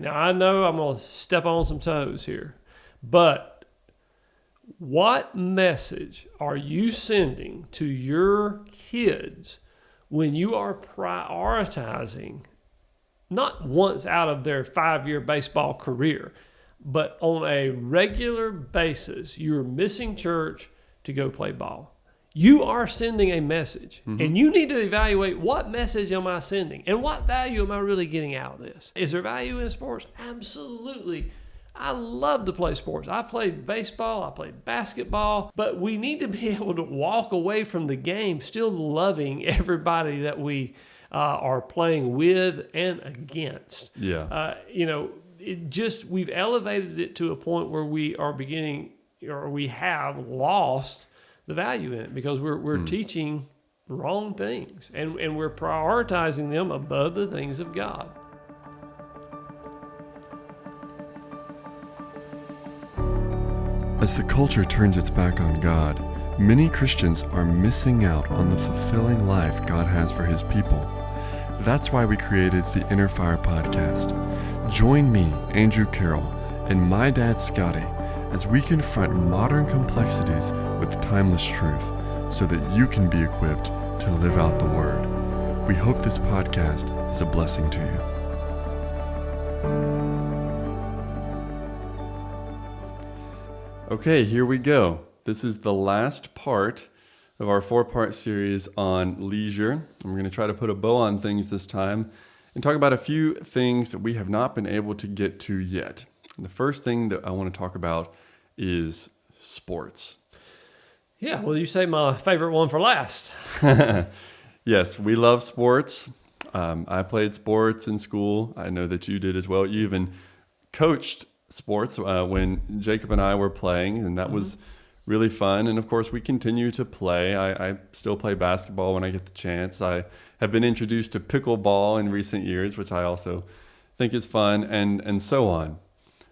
Now, I know I'm going to step on some toes here, but what message are you sending to your kids when you are prioritizing, not once out of their 5-year baseball career, but on a regular basis, you're missing church to go play ball? You are sending a message, and you need to evaluate, what message am I sending, and what value am I really getting out of this? Is there value in sports? Absolutely. I love to play sports. I played baseball, I played basketball, but we need to be able to walk away from the game still loving everybody that we are playing with and against. Yeah. We've elevated it to a point where we are beginning, or we have lost the value in it, because we're teaching wrong things, and we're prioritizing them above the things of God. As the culture turns its back on God, many Christians are missing out on the fulfilling life God has for his people. That's why we created the Innerfire Podcast. Join me, Andrew Carroll, and my dad, Scotty, as we confront modern complexities with timeless truth, so that you can be equipped to live out the Word. We hope this podcast is a blessing to you. Okay, here we go. This is the last part of our 4-part series on leisure. I'm going to try to put a bow on things this time and talk about a few things that we have not been able to get to yet. And the first thing that I want to talk about is sports. Yeah, well, you say my favorite one for last. Yes, we love sports. I played sports in school. I know that you did as well. You even coached sports when Jacob and I were playing, and that was really fun. And of course, we continue to play. I still play basketball when I get the chance. I have been introduced to pickleball in recent years, which I also think is fun, and so on.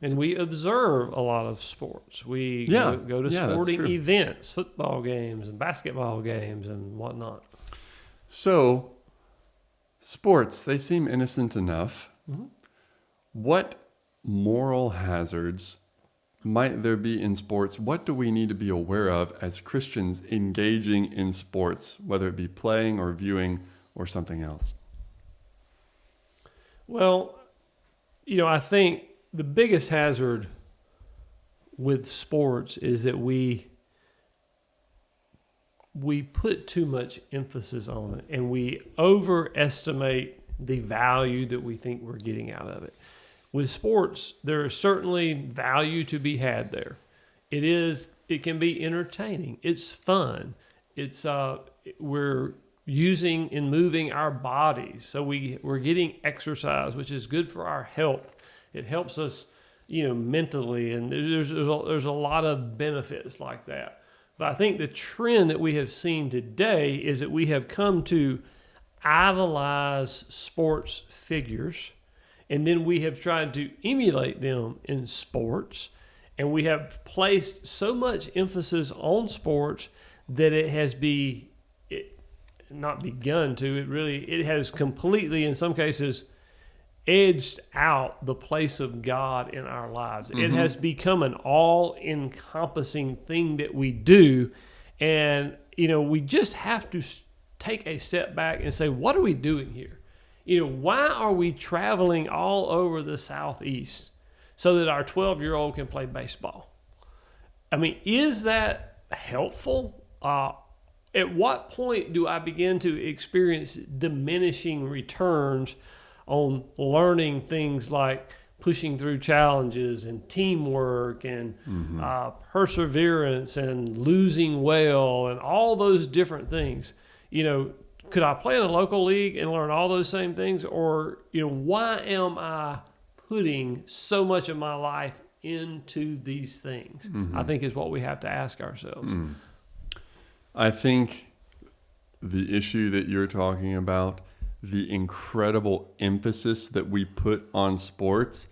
And we observe a lot of sports. We go to sporting events, football games and basketball games and whatnot. So, sports, they seem innocent enough. What moral hazards might there be in sports? What do we need to be aware of as Christians engaging in sports, whether it be playing or viewing or something else? Well, I think the biggest hazard with sports is that we put too much emphasis on it, and we overestimate the value that we think we're getting out of it. With sports, there is certainly value to be had there. It can be entertaining. It's fun. We're using and moving our bodies, so we're getting exercise, which is good for our health. It helps us, mentally, and there's a lot of benefits like that. But I think the trend that we have seen today is that we have come to idolize sports figures, and then we have tried to emulate them in sports, and we have placed so much emphasis on sports that it has it has completely, in some cases, edged out the place of God in our lives. It has become an all-encompassing thing that we do, and we just have to take a step back and say, what are we doing here? Why are we traveling all over the Southeast so that our 12-year-old can play baseball? I mean, is that helpful? At what point do I begin to experience diminishing returns on learning things like pushing through challenges and teamwork and perseverance and losing well and all those different things? Could I play in a local league and learn all those same things? Or, why am I putting so much of my life into these things? I think is what we have to ask ourselves. I think the issue that you're talking about, the incredible emphasis that we put on sports,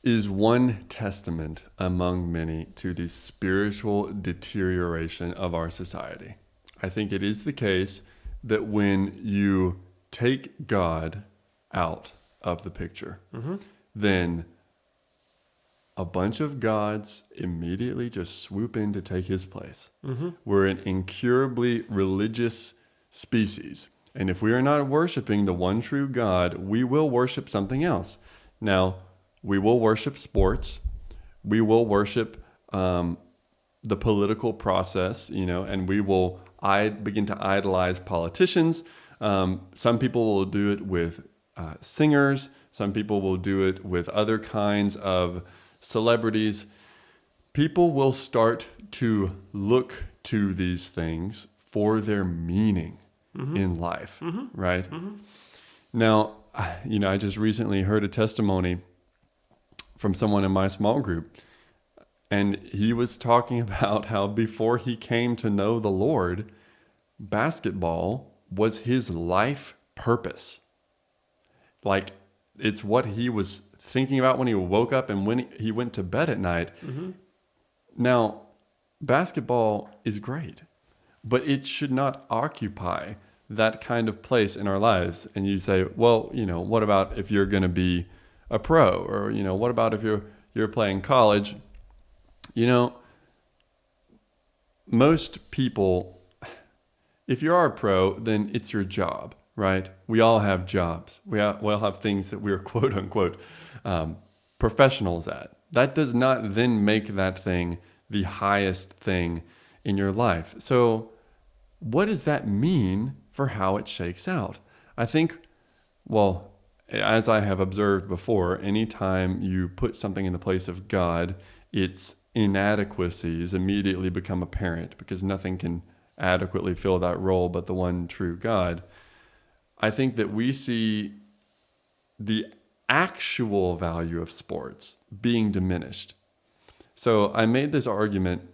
is one testament among many to the spiritual deterioration of our society. I think it is the case that when you take God out of the picture, then a bunch of gods immediately just swoop in to take his place. Mm-hmm. We're an incurably religious species. And if we are not worshiping the one true God, we will worship something else. Now, we will worship sports. We will worship the political process, and we will begin to idolize politicians. Some people will do it with singers. Some people will do it with other kinds of celebrities. People will start to look to these things for their meaning in life, right? Now, I just recently heard a testimony from someone in my small group, and he was talking about how before he came to know the Lord, basketball was his life purpose. Like, it's what he was thinking about when he woke up and when he went to bed at night. Now, basketball is great, but it should not occupy that kind of place in our lives. And you say, well, what about if you're going to be a pro? Or, what about if you're playing college? Most people, if you are a pro, then it's your job, right? We all have jobs. We all have things that we're quote unquote professionals at. That does not then make that thing the highest thing in your life. So what does that mean for how it shakes out? I think, well, as I have observed before, anytime you put something in the place of God, its inadequacies immediately become apparent because nothing can adequately fill that role but the one true God. I think that we see the actual value of sports being diminished. So I made this argument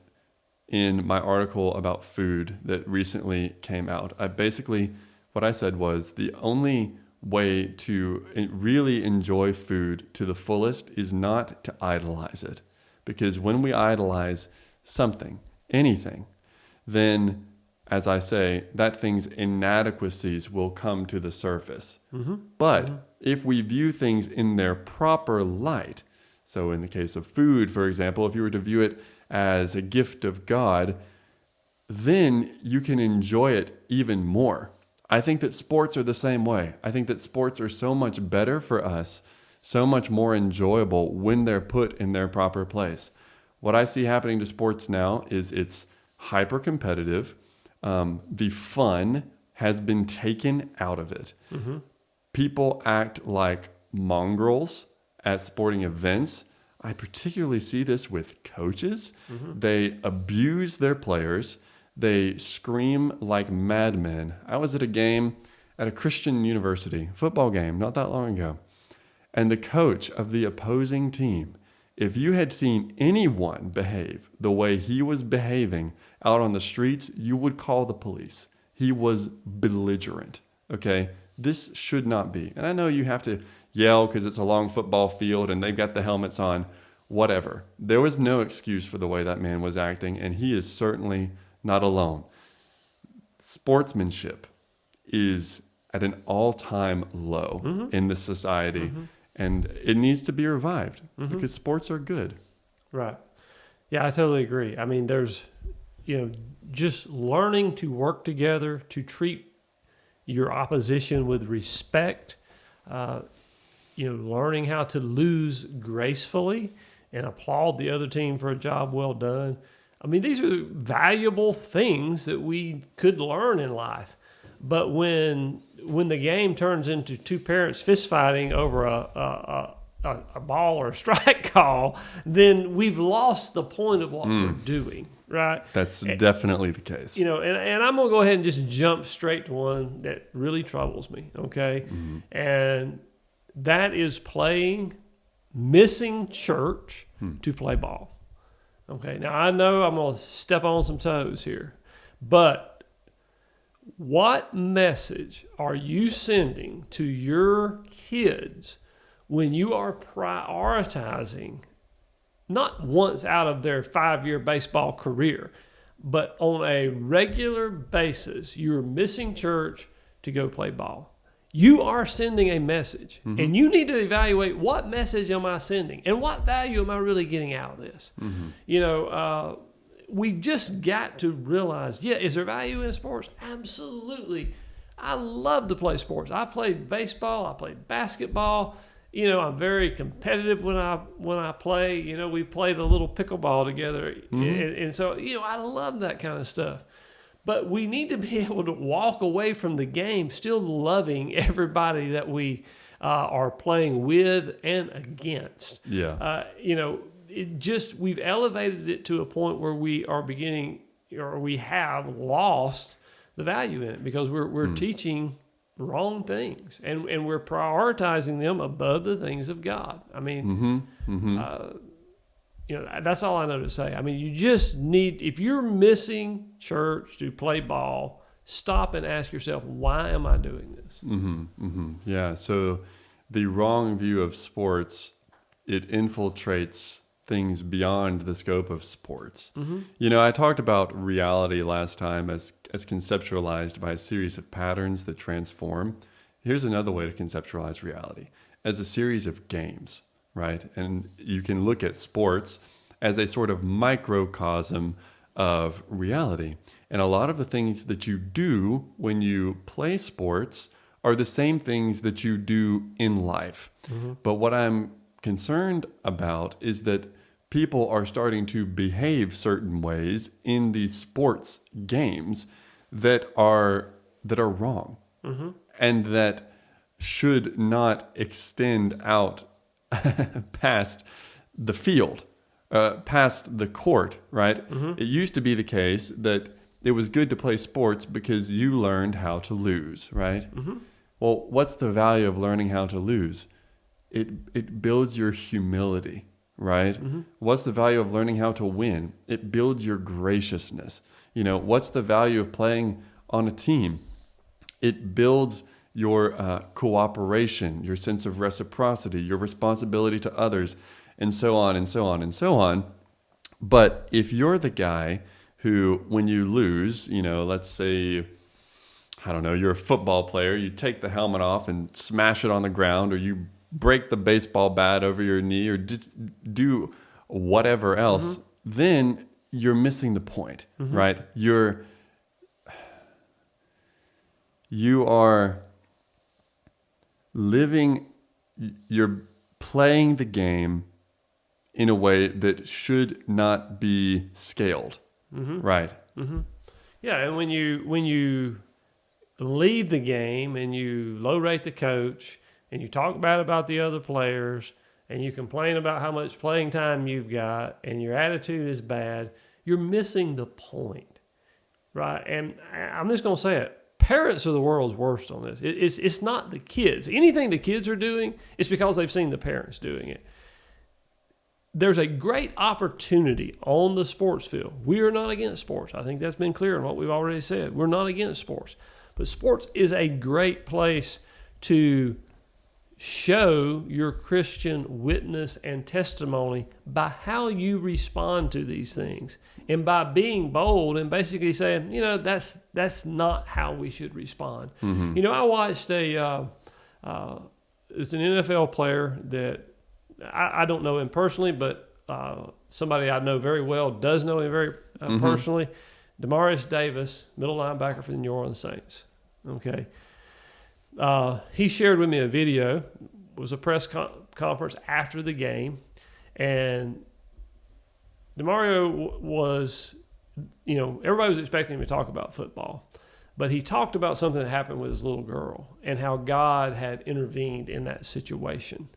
in my article about food that recently came out. What I said was the only way to really enjoy food to the fullest is not to idolize it. Because when we idolize something, anything, then, as I say, that thing's inadequacies will come to the surface. But if we view things in their proper light, so in the case of food, for example, if you were to view it as a gift of God, then you can enjoy it even more. I think that sports are the same way. I think that sports are so much better for us, so much more enjoyable when they're put in their proper place. What I see happening to sports now is it's hyper competitive. The fun has been taken out of it. People act like mongrels at sporting events. I particularly see this with coaches. They abuse their players. They scream like madmen. I was at a game at a Christian university, football game, not that long ago. And the coach of the opposing team, if you had seen anyone behave the way he was behaving out on the streets, you would call the police. He was belligerent, okay? This should not be. And I know you have to yell because it's a long football field and they've got the helmets on, whatever. There was no excuse for the way that man was acting, and he is certainly not alone. Sportsmanship is at an all-time low in this society, and it needs to be revived because sports are good. Right. Yeah, I totally agree. I mean, there's, just learning to work together, to treat your opposition with respect, learning how to lose gracefully and applaud the other team for a job well done. I mean, these are valuable things that we could learn in life. But when the game turns into two parents fist fighting over a ball or a strike call, then we've lost the point of what we're doing, right? That's definitely the case. And I'm going to go ahead and just jump straight to one that really troubles me, okay? And that is missing church to play ball. Okay, now I know I'm going to step on some toes here, but what message are you sending to your kids when you are prioritizing, not once out of their 5-year baseball career, but on a regular basis, you're missing church to go play ball? you are sending a message, and you need to evaluate what message am I sending and what value am I really getting out of this. We've just got to realize, is there value in sports? Absolutely. I love to play sports. I played baseball. I played basketball. I'm very competitive when I play. We played a little pickleball together, and so I love that kind of stuff. But we need to be able to walk away from the game still loving everybody that we are playing with and against. Yeah. We've elevated it to a point where we are beginning, or we have lost the value in it because we're teaching wrong things and we're prioritizing them above the things of God. I mean, that's all I know to say. I mean, you just need, if you're missing church to play ball, stop and ask yourself, why am I doing this? Yeah. So the wrong view of sports, it infiltrates things beyond the scope of sports. I talked about reality last time as conceptualized by a series of patterns that transform. Here's another way to conceptualize reality as a series of games, right? And you can look at sports as a sort of microcosm of reality. And a lot of the things that you do when you play sports are the same things that you do in life. But what I'm concerned about is that people are starting to behave certain ways in these sports games that are wrong, and that should not extend out past the field, past the court, right? It used to be the case that it was good to play sports because you learned how to lose, right? Well, what's the value of learning how to lose? It builds your humility, right? What's the value of learning how to win? It builds your graciousness. What's the value of playing on a team? It builds your cooperation, your sense of reciprocity, your responsibility to others, and so on and so on and so on. But if you're the guy who, when you lose, let's say, I don't know, you're a football player, you take the helmet off and smash it on the ground, or you break the baseball bat over your knee, or do whatever else, then you're missing the point, right? You are living, you're playing the game in a way that should not be scaled, right? Yeah, and when you leave the game and you low rate the coach and you talk bad about the other players and you complain about how much playing time you've got and your attitude is bad, you're missing the point, right? And I'm just going to say it. Parents are the world's worst on this. It's not the kids. Anything the kids are doing, it's because they've seen the parents doing it. There's a great opportunity on the sports field. We are not against sports. I think that's been clear in what we've already said. We're not against sports. But sports is a great place to show your Christian witness and testimony by how you respond to these things, and by being bold and basically saying, that's not how we should respond. I watched it's an NFL player that I don't know him personally, but somebody I know very well does know him very personally. Demaryius Davis, middle linebacker for the New Orleans Saints. Okay. He shared with me a video. It was a press conference after the game, and DeMario was, everybody was expecting him to talk about football, but he talked about something that happened with his little girl and how God had intervened in that situation.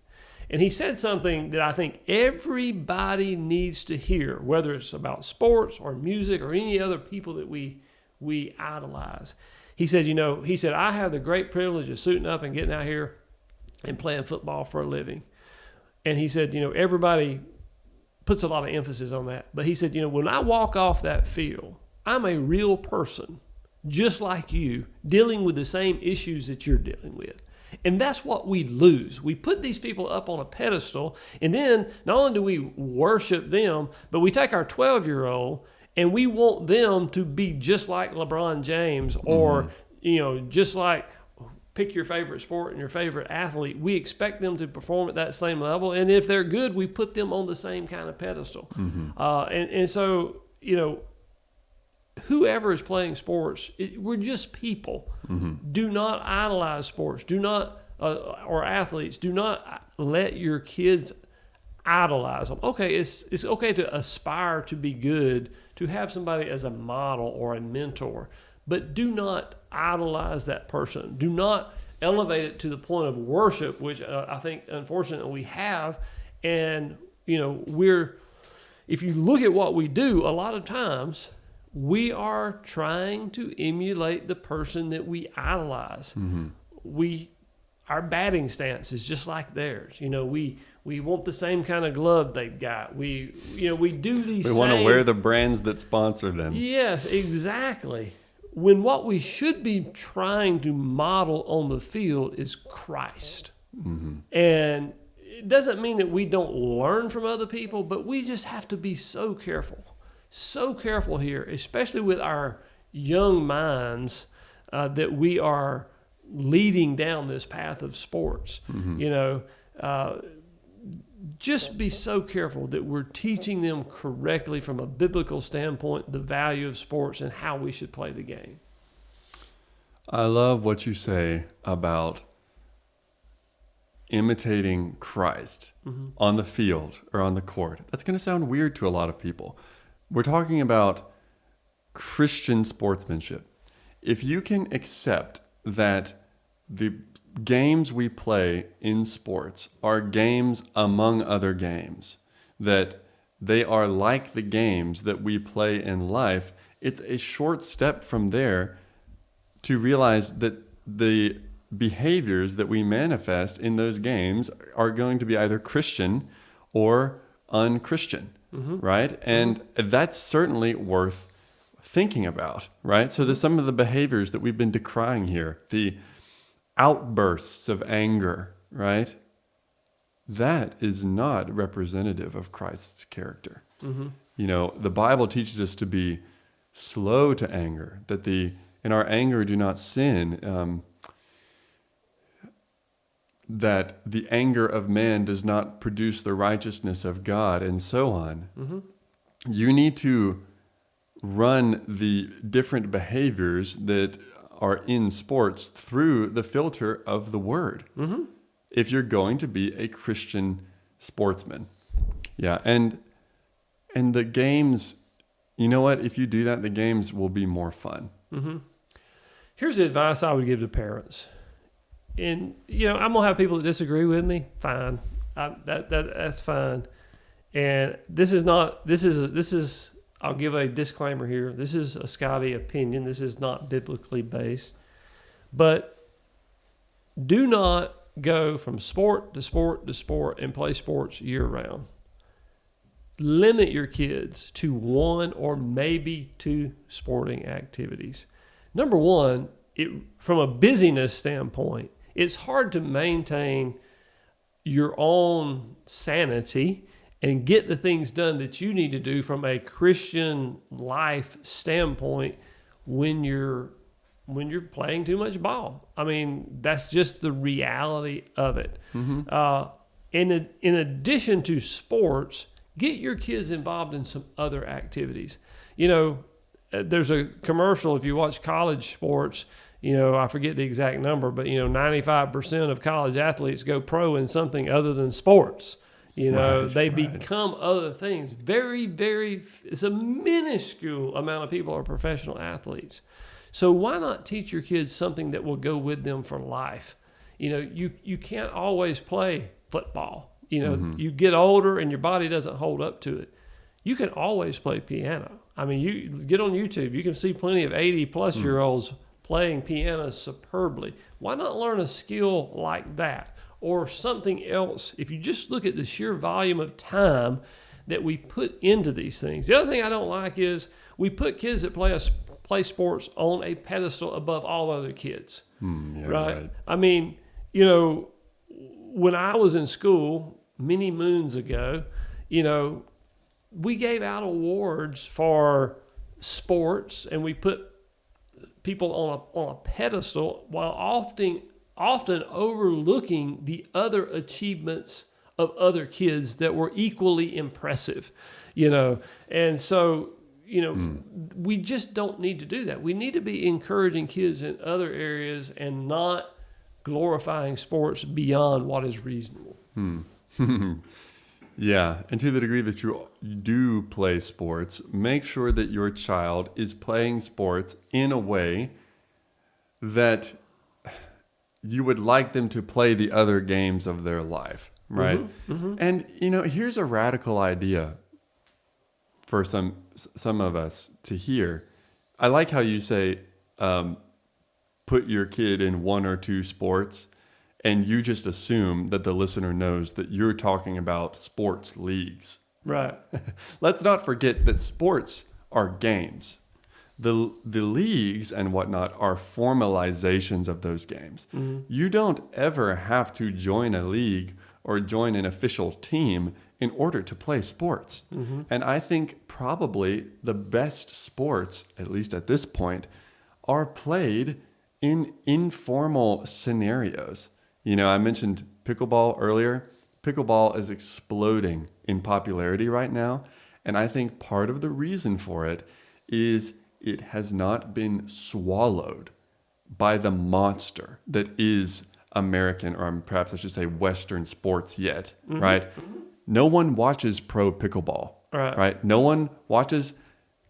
And he said something that I think everybody needs to hear, whether it's about sports or music or any other people that we idolize. He said, I have the great privilege of suiting up and getting out here and playing football for a living. And he said, everybody puts a lot of emphasis on that. But he said, when I walk off that field, I'm a real person, just like you, dealing with the same issues that you're dealing with. And that's what we lose. We put these people up on a pedestal, and then not only do we worship them, but we take our 12-year-old and we want them to be just like LeBron James or, just like pick your favorite sport and your favorite athlete, we expect them to perform at that same level. And if they're good, we put them on the same kind of pedestal. And so, whoever is playing sports, we're just people. Do not idolize sports. Do not, or athletes, do not let your kids idolize them. Okay, it's okay to aspire to be good, to have somebody as a model or a mentor, but do not idolize that person. Do not elevate it to the point of worship, which I think, unfortunately, we have. And, if you look at what we do, a lot of times we are trying to emulate the person that we idolize. Our batting stance is just like theirs. We want the same kind of glove they've got. We do these. We want to wear the brands that sponsor them. Yes, exactly. When what we should be trying to model on the field is Christ. And it doesn't mean that we don't learn from other people, but we just have to be so careful here, especially with our young minds, that we are leading down this path of sports. Just be so careful that we're teaching them correctly from a biblical standpoint, the value of sports and how we should play the game. I love what you say about imitating Christ on the field or on the court. That's going to sound weird to a lot of people. We're talking about Christian sportsmanship. If you can accept that the games we play in sports are games among other games, that they are like the games that we play in life, it's a short step from there to realize that the behaviors that we manifest in those games are going to be either Christian or unchristian, right? And that's certainly worth thinking about, right? So there's some of the behaviors that we've been decrying here, the outbursts of anger, right? That is not representative of Christ's character. The Bible teaches us to be slow to anger, that in our anger do not sin, that the anger of man does not produce the righteousness of God, and so on. You need to run the different behaviors that are in sports through the filter of the Word. If you're going to be a Christian sportsman. Yeah, and the games, you know what? If you do that, the games will be more fun. Here's the advice I would give to parents. And, I'm going to have people that disagree with me. Fine. That's fine. And I'll give a disclaimer here. This is a Scotty opinion. This is not biblically based. But do not go from sport to sport to sport and play sports year round. Limit your kids to one or maybe two sporting activities. Number one, from a busyness standpoint, it's hard to maintain your own sanity and get the things done that you need to do from a Christian life standpoint when you're playing too much ball. I mean, that's just the reality of it. In addition to sports, get your kids involved in some other activities. There's a commercial, if you watch college sports, I forget the exact number, but 95% of college athletes go pro in something other than sports. They become other things. Very, very, it's a minuscule amount of people are professional athletes. So why not teach your kids something that will go with them for life? You can't always play football. You get older and your body doesn't hold up to it. You can always play piano. I mean, you get on YouTube, you can see plenty of 80-plus-year-olds playing piano superbly. Why not learn a skill like that or something else? If you just look at the sheer volume of time that we put into these things. The other thing I don't like is we put kids that play sports on a pedestal above all other kids. Right? I mean, when I was in school many moons ago, we gave out awards for sports and we put people on a pedestal while often overlooking the other achievements of other kids that were equally impressive, And so, we just don't need to do that. We need to be encouraging kids in other areas and not glorifying sports beyond what is reasonable. Yeah, and to the degree that you do play sports, make sure that your child is playing sports in a way that you would like them to play the other games of their life, right? And, here's a radical idea for some of us to hear. I like how you say, put your kid in one or two sports, and you just assume that the listener knows that you're talking about sports leagues. Right. Let's not forget that sports are games. The leagues and whatnot are formalizations of those games. You don't ever have to join a league or join an official team in order to play sports. And I think probably the best sports, at least at this point, are played in informal scenarios. I mentioned pickleball earlier. Pickleball is exploding in popularity right now. And I think part of the reason for it is it has not been swallowed by the monster that is American, or perhaps I should say Western sports yet, right? No one watches pro pickleball, right? No one watches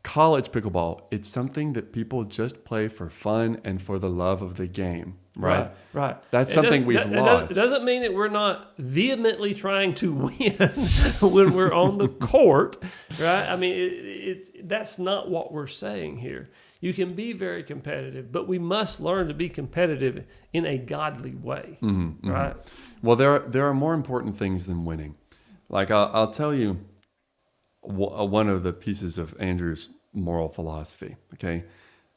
college pickleball. It's something that people just play for fun and for the love of the game, right? Right. That's something we've lost. It doesn't mean that we're not vehemently trying to win when we're on the court, right? I mean, that's not what we're saying here. You can be very competitive, but we must learn to be competitive in a godly way, right? Well, there are more important things than winning. Like I'll tell you one of the pieces of Andrew's moral philosophy, okay?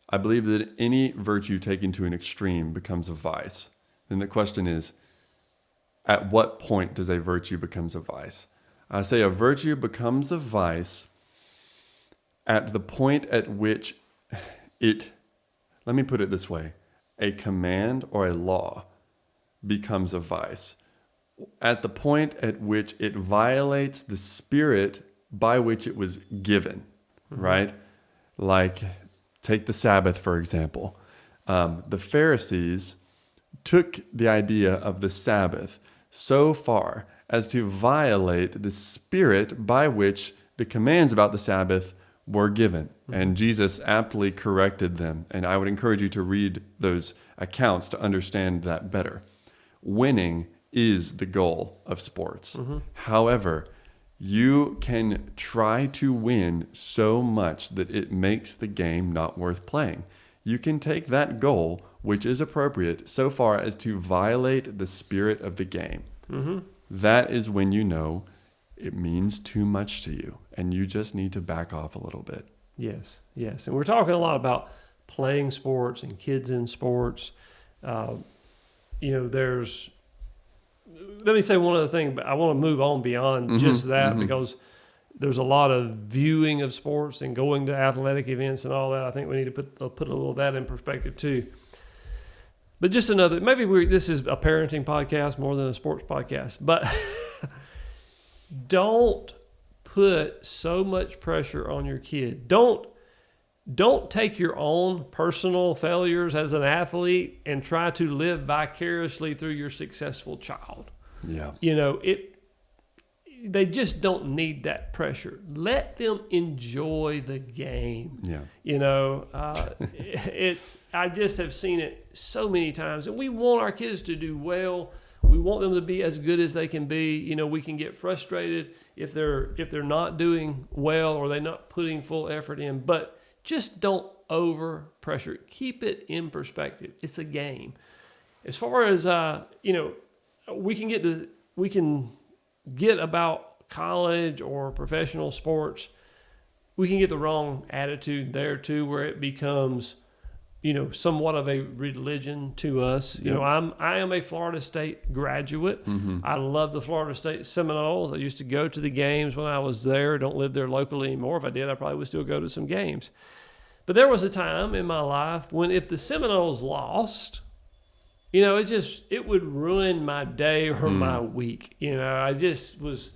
I believe that any virtue taken to an extreme becomes a vice. And the question is, at what point does a virtue become a vice? I say a virtue becomes a vice at the point at which let me put it this way, a command or a law becomes a vice at the point at which it violates the spirit by which it was given, right? Like, take the Sabbath, for example. The Pharisees took the idea of the Sabbath so far as to violate the spirit by which the commands about the Sabbath were given. And Jesus aptly corrected them. And I would encourage you to read those accounts to understand that better. Winning is the goal of sports. However, you can try to win so much that it makes the game not worth playing. You can take that goal, which is appropriate, so far as to violate the spirit of the game. That is when you know it means too much to you, and you just need to back off a little bit. Yes. And we're talking a lot about playing sports and kids in sports. There's... Let me say one other thing, but I want to move on beyond just that because there's a lot of viewing of sports and going to athletic events and all that. I think we need to put a little of that in perspective too. But just another, this is a parenting podcast more than a sports podcast, but don't put so much pressure on your kid. Don't take your own personal failures as an athlete and try to live vicariously through your successful child. Yeah. They just don't need that pressure. Let them enjoy the game. Yeah. I just have seen it so many times, and we want our kids to do well. We want them to be as good as they can be. We can get frustrated if they're not doing well or they're not putting full effort in, but just don't over pressure. Keep it in perspective. It's a game. As far as we can get about college or professional sports, we can get the wrong attitude there too, where it becomes, somewhat of a religion to us. Yep. I am a Florida State graduate. I love the Florida State Seminoles. I used to go to the games when I was there. Don't live there locally anymore. If I did, I probably would still go to some games. But there was a time in my life when if the Seminoles lost, it would ruin my day or my week. I just was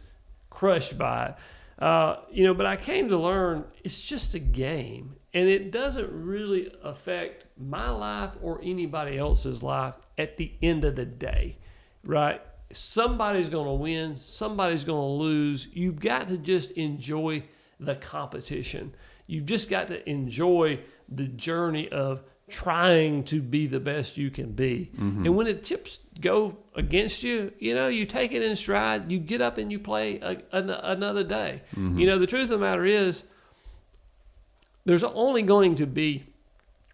crushed by it. But I came to learn it's just a game, and it doesn't really affect my life or anybody else's life at the end of the day, right? Somebody's going to win, somebody's going to lose. You've got to just enjoy the competition. You've just got to enjoy the journey of trying to be the best you can be. And when the chips go against you, you take it in stride, you get up and you play another day. The truth of the matter is there's only going to be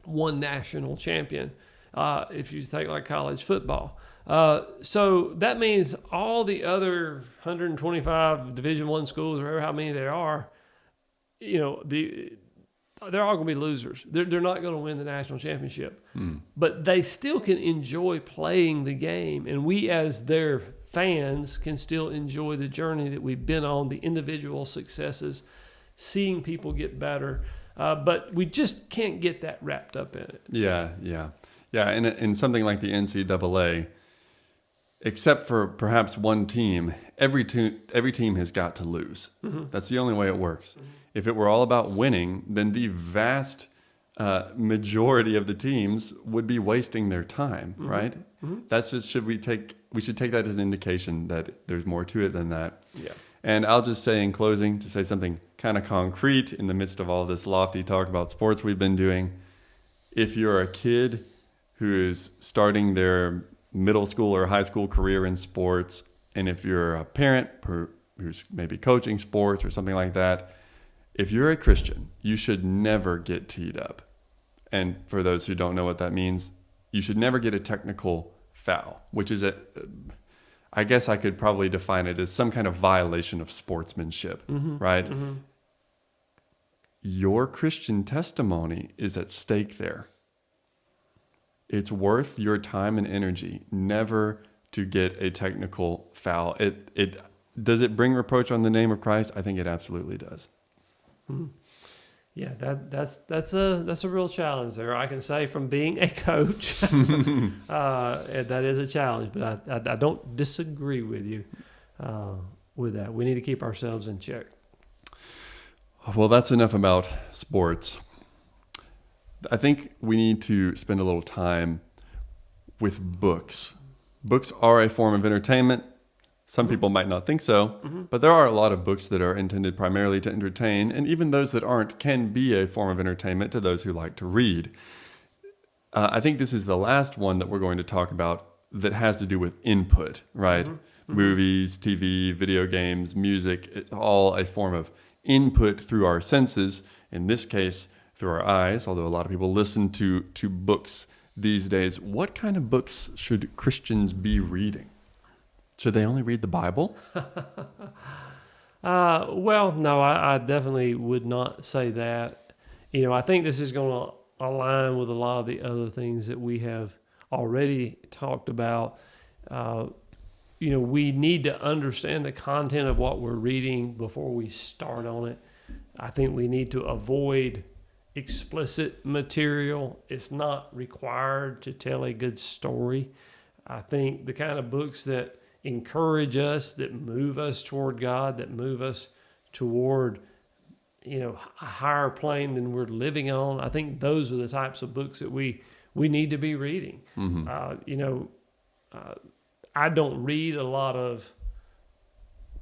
one national champion if you take like college football. So that means all the other 125 Division I schools, or how many there are, they're all going to be losers. They're not going to win the national championship. But they still can enjoy playing the game. And we as their fans can still enjoy the journey that we've been on, the individual successes, seeing people get better. But we just can't get that wrapped up in it. Yeah. In something like the NCAA, except for perhaps one team, every team has got to lose. That's the only way it works. If it were all about winning, then the vast majority of the teams would be wasting their time, right? That's just we should take that as an indication that there's more to it than that. Yeah. And I'll just say in closing, to say something kind of concrete in the midst of all this lofty talk about sports we've been doing, if you're a kid who is starting their middle school or high school career in sports, and if you're a parent who's maybe coaching sports or something like that, if you're a Christian, you should never get teed up. And for those who don't know what that means, you should never get a technical foul, which is I guess I could probably define it as some kind of violation of sportsmanship, right? Your Christian testimony is at stake there. It's worth your time and energy never to get a technical foul. Does it bring reproach on the name of Christ? I think it absolutely does. Yeah, that's a real challenge there. I can say from being a coach, that is a challenge, but I don't disagree with you with that. We need to keep ourselves in check. Well, that's enough about sports. I think we need to spend a little time with books. Books are a form of entertainment. Some people might not think so, but there are a lot of books that are intended primarily to entertain, and even those that aren't can be a form of entertainment to those who like to read. I think this is the last one that we're going to talk about that has to do with input, right? Movies, TV, video games, music, it's all a form of input through our senses, in this case, through our eyes, although a lot of people listen to books these days. What kind of books should Christians be reading? Should they only read the Bible? Well, no, I definitely would not say that. I think this is going to align with a lot of the other things that we have already talked about. We need to understand the content of what we're reading before we start on it. I think we need to avoid explicit material. It's not required to tell a good story. I think the kind of books that encourage us, that move us toward God, that move us toward, a higher plane than we're living on. I think those are the types of books that we need to be reading. I don't read a lot of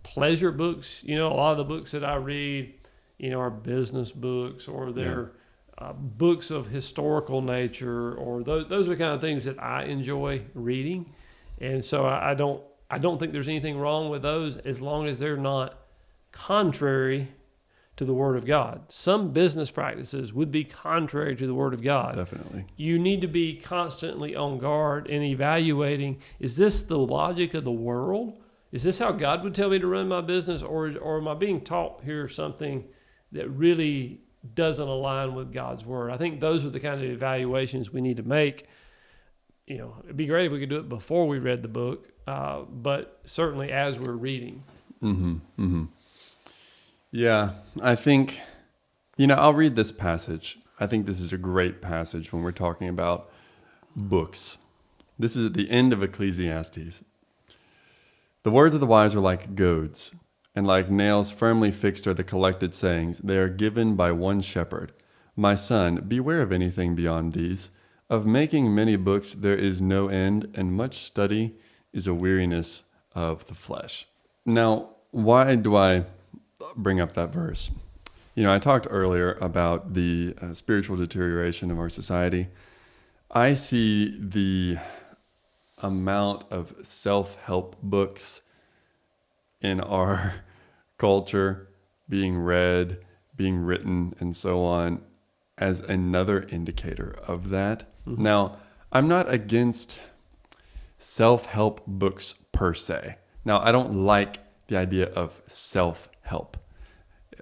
pleasure books. A lot of the books that I read, are business books, or they're books of historical nature, or those are the kind of things that I enjoy reading. And so I don't think there's anything wrong with those as long as they're not contrary to the Word of God. Some business practices would be contrary to the Word of God. Definitely. You need to be constantly on guard and evaluating, is this the logic of the world? Is this how God would tell me to run my business? Or am I being taught here something that really doesn't align with God's Word? I think those are the kind of evaluations we need to make. It'd be great if we could do it before we read the book, but certainly as we're reading. Yeah, I think, I'll read this passage. I think this is a great passage when we're talking about books. This is at the end of Ecclesiastes. The words of the wise are like goads, and like nails firmly fixed are the collected sayings. They are given by one shepherd. My son, beware of anything beyond these. Of making many books there is no end, and much study is a weariness of the flesh. Now, why do I bring up that verse? I talked earlier about the spiritual deterioration of our society. I see the amount of self-help books in our culture being read, being written, and so on as another indicator of that. Mm-hmm. Now, I'm not against self-help books per se. Now, I don't like the idea of self-help.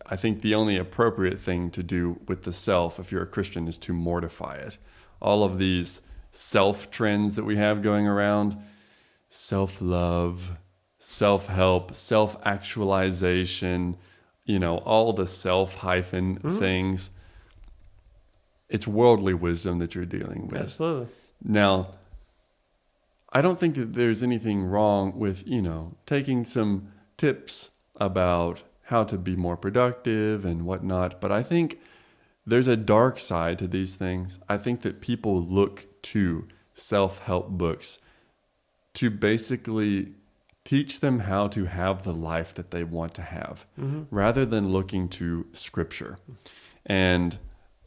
I think the only appropriate thing to do with the self, if you're a Christian, is to mortify it. All of these self-trends that we have going around, self-love, self-help, self-actualization, all the self-hyphen things. It's worldly wisdom that you're dealing with. Absolutely. Now, I don't think that there's anything wrong with, taking some tips about how to be more productive and whatnot. But I think there's a dark side to these things. I think that people look to self-help books to basically teach them how to have the life that they want to have, rather than looking to Scripture. And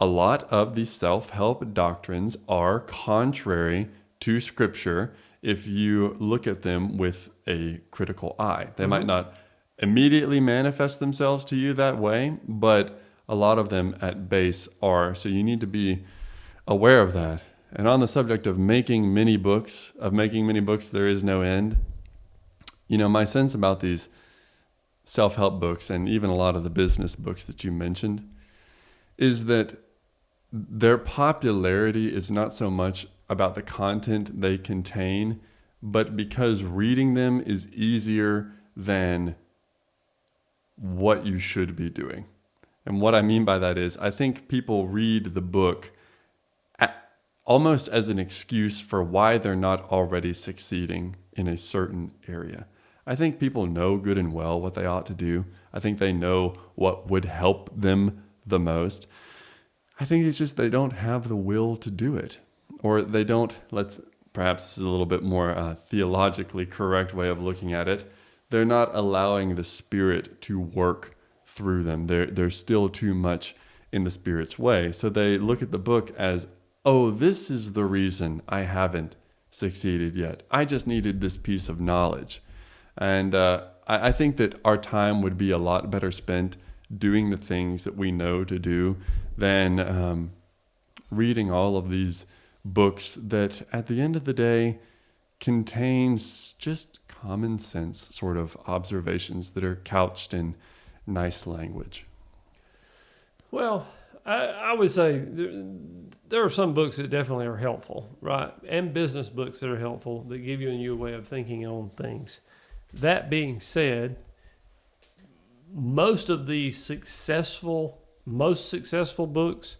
a lot of these self-help doctrines are contrary to Scripture if you look at them with a critical eye. They might not immediately manifest themselves to you that way, but a lot of them at base are. So you need to be aware of that. And on the subject of making many books, there is no end. My sense about these self-help books, and even a lot of the business books that you mentioned, is that their popularity is not so much about the content they contain, but because reading them is easier than what you should be doing. And what I mean by that is, I think people read the book almost as an excuse for why they're not already succeeding in a certain area. I think people know good and well what they ought to do. I think they know what would help them the most. I think it's just they don't have the will to do it. Or they don't, perhaps this is a little bit more theologically correct way of looking at it. They're not allowing the Spirit to work through them. They're still too much in the Spirit's way. So they look at the book as, oh, this is the reason I haven't succeeded yet. I just needed this piece of knowledge. And I think that our time would be a lot better spent doing the things that we know to do than reading all of these books that at the end of the day contains just common sense sort of observations that are couched in nice language. Well, I would say there are some books that definitely are helpful, right? And business books that are helpful that give you a new way of thinking on things. That being said, most of the most successful books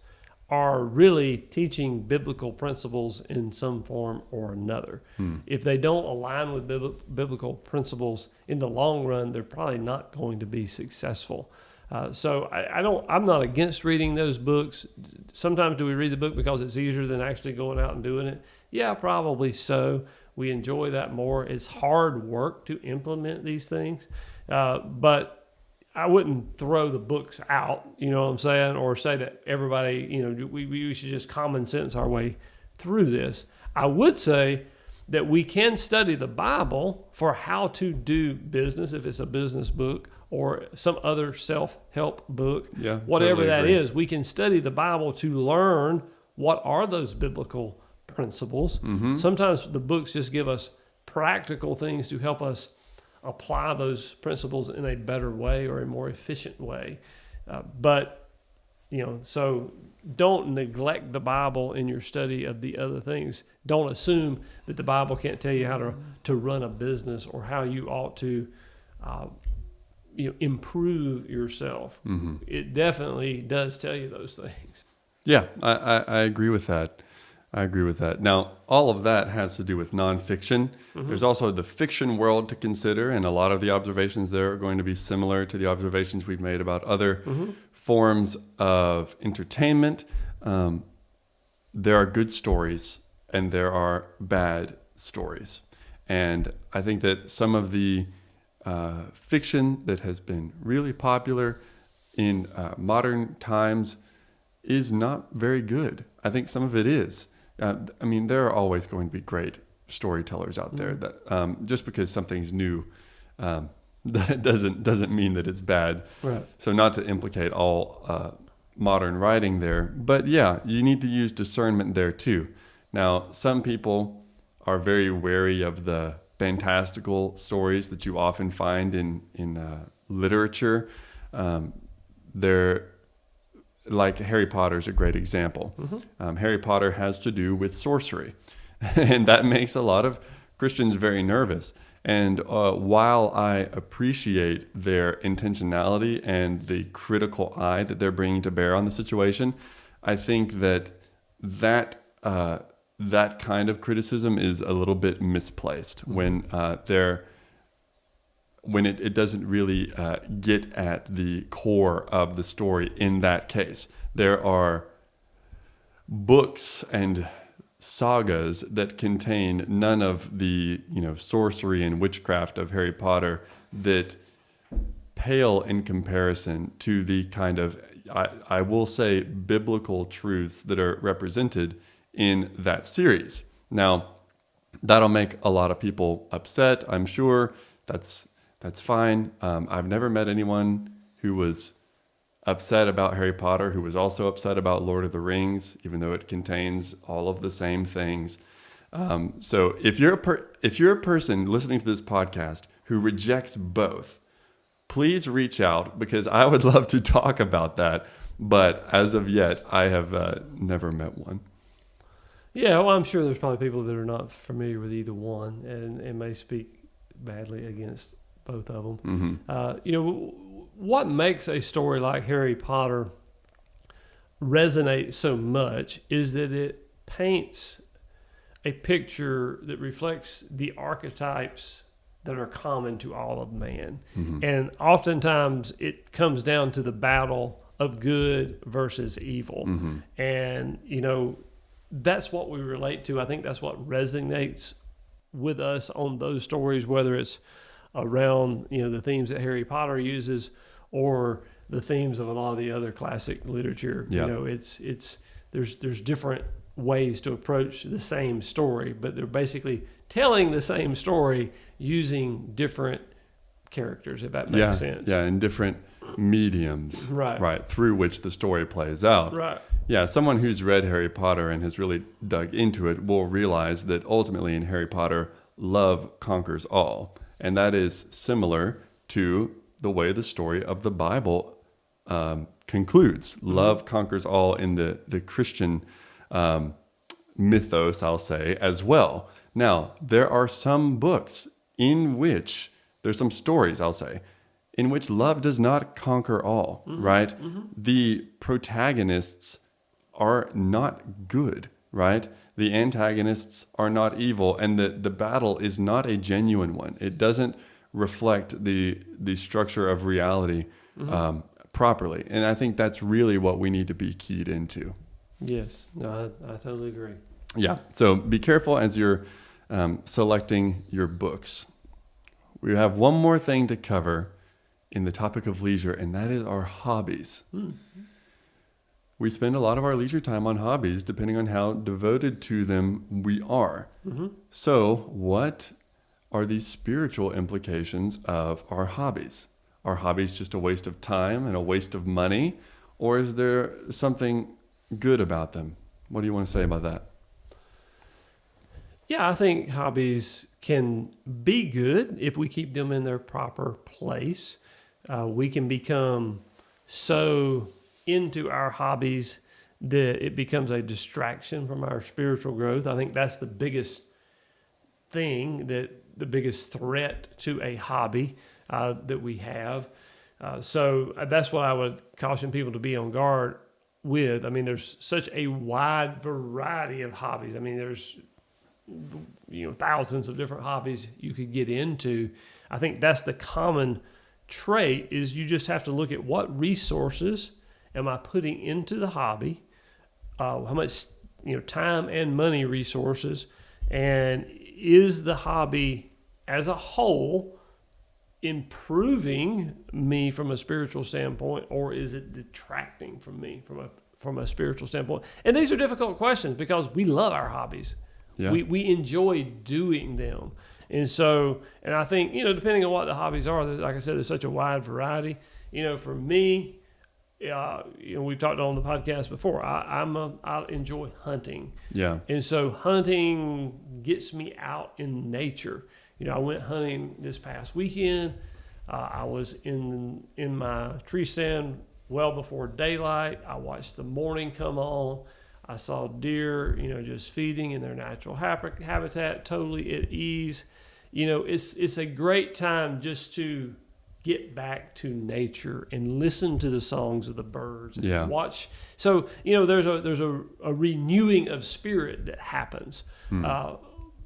are really teaching biblical principles in some form or another. If they don't align with biblical principles in the long run, they're probably not going to be successful. So I'm not against reading those books. Sometimes do we read the book because it's easier than actually going out and doing it? Yeah, probably so. We enjoy that more. It's hard work to implement these things. But I wouldn't throw the books out, you know what I'm saying? Or say that everybody, we should just common sense our way through this. I would say that we can study the Bible for how to do business, if it's a business book or some other self-help book, whatever totally that agree. is. We can study the Bible to learn what are those biblical principles. Sometimes the books just give us practical things to help us apply those principles in a better way or a more efficient way. So don't neglect the Bible in your study of the other things. Don't assume that the Bible can't tell you how to run a business or how you ought to improve yourself. It definitely does tell you those things. Yeah, I agree with that. I agree with that. Now, all of that has to do with nonfiction. There's also the fiction world to consider, and a lot of the observations there are going to be similar to the observations we've made about other forms of entertainment. There are good stories and there are bad stories. And I think that some of the fiction that has been really popular in modern times is not very good. I think some of it is. I mean, there are always going to be great storytellers out there that just because something's new, that doesn't mean that it's bad. Right. So not to implicate all modern writing there, but yeah, you need to use discernment there too. Now, some people are very wary of the fantastical stories that you often find in literature. They're like Harry Potter is a great example. Harry Potter has to do with sorcery, and that makes a lot of Christians very nervous. And while I appreciate their intentionality and the critical eye that they're bringing to bear on the situation, I think that kind of criticism is a little bit misplaced when it doesn't really get at the core of the story. In that case, there are books and sagas that contain none of the sorcery and witchcraft of Harry Potter that pale in comparison to the kind of I will say biblical truths that are represented in that series. Now, that'll make a lot of people upset, I'm sure. That's fine. I've never met anyone who was upset about Harry Potter who was also upset about Lord of the Rings, even though it contains all of the same things. So if you're a person listening to this podcast who rejects both, please reach out, because I would love to talk about that. But as of yet, I have never met one. Yeah, well, I'm sure there's probably people that are not familiar with either one and may speak badly against both of them. What makes a story like Harry Potter resonate so much is that it paints a picture that reflects the archetypes that are common to all of man. And oftentimes it comes down to the battle of good versus evil. And, that's what we relate to. I think that's what resonates with us on those stories, whether it's around the themes that Harry Potter uses or the themes of a lot of the other classic literature. There's different ways to approach the same story, but they're basically telling the same story using different characters, if that makes sense. Yeah, in different mediums, right, through which the story plays out. Right. Yeah, someone who's read Harry Potter and has really dug into it will realize that ultimately in Harry Potter, love conquers all. And that is similar to the way the story of the Bible concludes. Love conquers all in the Christian mythos, I'll say, as well. Now, there are some books in which, there's some stories, I'll say, in which love does not conquer all, right? The protagonists are not good, right? The antagonists are not evil, and the battle is not a genuine one. It doesn't reflect the structure of reality properly. And I think that's really what we need to be keyed into. Yes, no, I totally agree. Yeah, so be careful as you're selecting your books. We have one more thing to cover in the topic of leisure, and that is our hobbies. We spend a lot of our leisure time on hobbies, depending on how devoted to them we are. So what are the spiritual implications of our hobbies? Are hobbies just a waste of time and a waste of money? Or is there something good about them? What do you want to say about that? Yeah, I think hobbies can be good if we keep them in their proper place. We can become so into our hobbies that it becomes a distraction from our spiritual growth. I think that's the biggest thing, the biggest threat to a hobby that we have. So that's what I would caution people to be on guard with. I mean, there's such a wide variety of hobbies. I mean, there's thousands of different hobbies you could get into. I think that's the common trait, is you just have to look at what resources am I putting into the hobby, how much time and money resources, and is the hobby as a whole improving me from a spiritual standpoint, or is it detracting from me from a spiritual standpoint? And these are difficult questions because we love our hobbies. Yeah. We enjoy doing them. And so, and I think, depending on what the hobbies are, like I said, there's such a wide variety. For me, we've talked on the podcast before, I enjoy hunting. Yeah. And so hunting gets me out in nature. I went hunting this past weekend. I was in my tree stand well before daylight. I watched the morning come on. I saw deer, just feeding in their natural habitat, totally at ease. It's a great time just to get back to nature and listen to the songs of the birds and watch. So, there's a renewing of spirit that happens.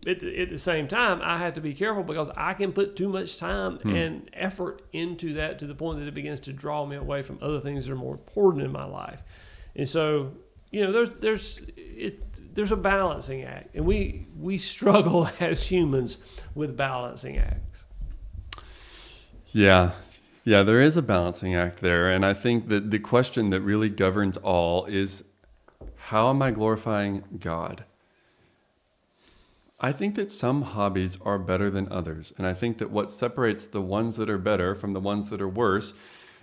At the same time, I have to be careful because I can put too much time and effort into that to the point that it begins to draw me away from other things that are more important in my life. And so, there's a balancing act, and we struggle as humans with balancing acts. Yeah, there is a balancing act there, and I think that the question that really governs all is, how am I glorifying God? I think that some hobbies are better than others, and I think that what separates the ones that are better from the ones that are worse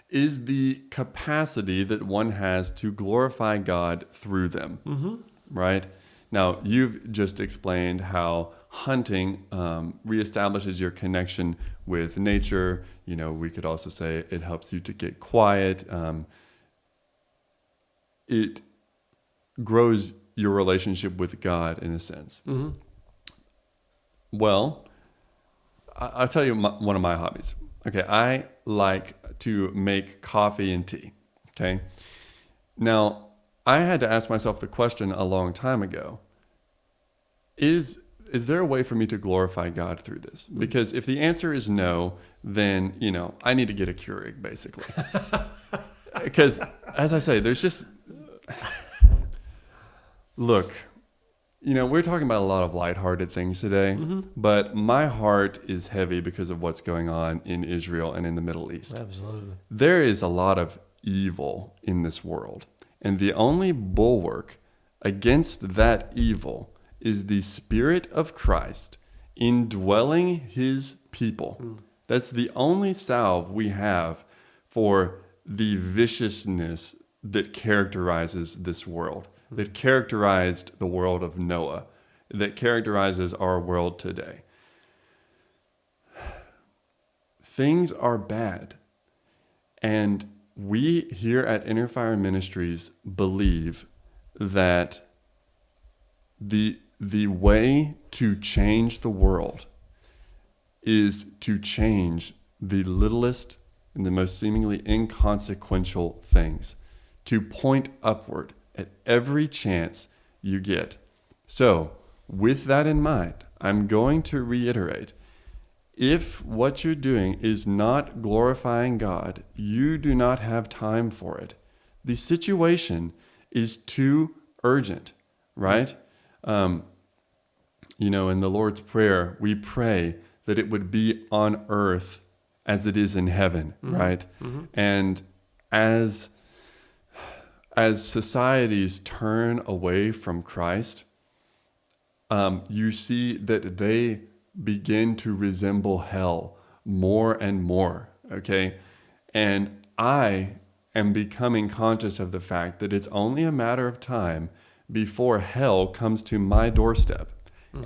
is the capacity that one has to glorify God through them, right? Now, you've just explained how hunting reestablishes your connection with nature. We could also say it helps you to get quiet. It grows your relationship with God in a sense. Mm-hmm. Well, I'll tell you one of my hobbies. Okay, I like to make coffee and tea. Okay, now I had to ask myself the question a long time ago: Is there a way for me to glorify God through this? Because if the answer is no, then I need to get a Keurig, basically. Because as I say, there's just look. We're talking about a lot of lighthearted things today, but my heart is heavy because of what's going on in Israel and in the Middle East. Absolutely. There is a lot of evil in this world, and the only bulwark against that evil is the Spirit of Christ indwelling His people. That's the only salve we have for the viciousness that characterizes this world, that characterized the world of Noah, that characterizes our world today. Things are bad. And we here at Innerfire Ministries believe that the way to change the world is to change the littlest and the most seemingly inconsequential things, to point upward at every chance you get. So, with that in mind, I'm going to reiterate, if what you're doing is not glorifying God, you do not have time for it. The situation is too urgent, right? In the Lord's Prayer, we pray that it would be on earth as it is in heaven, right? And as societies turn away from Christ, you see that they begin to resemble hell more and more, okay? And I am becoming conscious of the fact that it's only a matter of time before hell comes to my doorstep.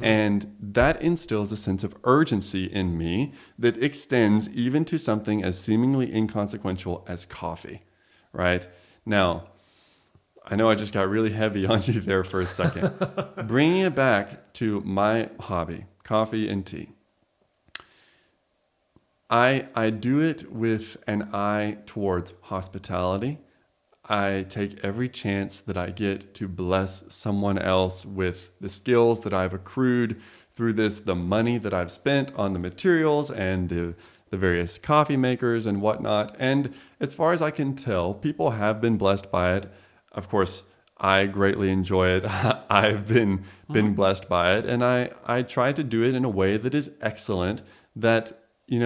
And that instills a sense of urgency in me that extends even to something as seemingly inconsequential as coffee, right? Now, I know I just got really heavy on you there for a second. Bringing it back to my hobby, coffee and tea. I do it with an eye towards hospitality. I take every chance that I get to bless someone else with the skills that I've accrued through this, the money that I've spent on the materials and the various coffee makers and whatnot. And as far as I can tell, people have been blessed by it. Of course, I greatly enjoy it. I've been blessed by it. And I try to do it in a way that is excellent, that,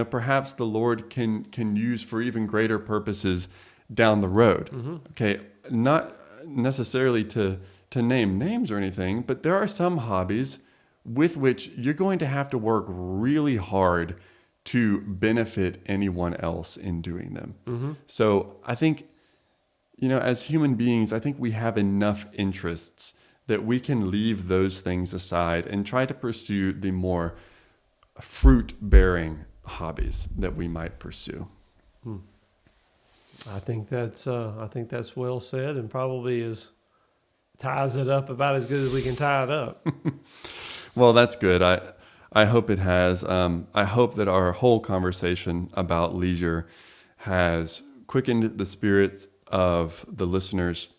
perhaps the Lord can use for even greater purposes down the road. Okay, not necessarily to name names or anything, but there are some hobbies with which you're going to have to work really hard to benefit anyone else in doing them. So I think, as human beings, I think we have enough interests that we can leave those things aside and try to pursue the more fruit-bearing hobbies that we might pursue. I think that's well said, and probably ties it up about as good as we can tie it up. Well, that's good. I hope it has. I hope that our whole conversation about leisure has quickened the spirits of the listeners,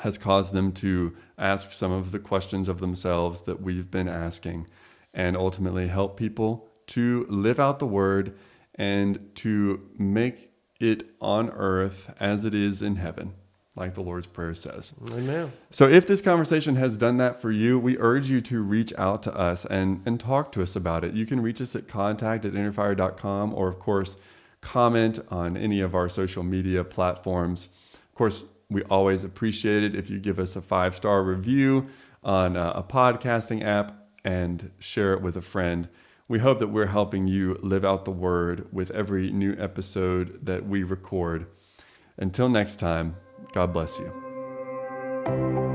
has caused them to ask some of the questions of themselves that we've been asking, and ultimately help people to live out the word and to make it on earth as it is in heaven, like the Lord's Prayer says. Amen. So if this conversation has done that for you, we urge you to reach out to us and talk to us about it. You can reach us at contact@innerfire.com, or of course, comment on any of our social media platforms. Of course, we always appreciate it if you give us a 5-star review on a podcasting app and share it with a friend. We hope that we're helping you live out the word with every new episode that we record. Until next time, God bless you.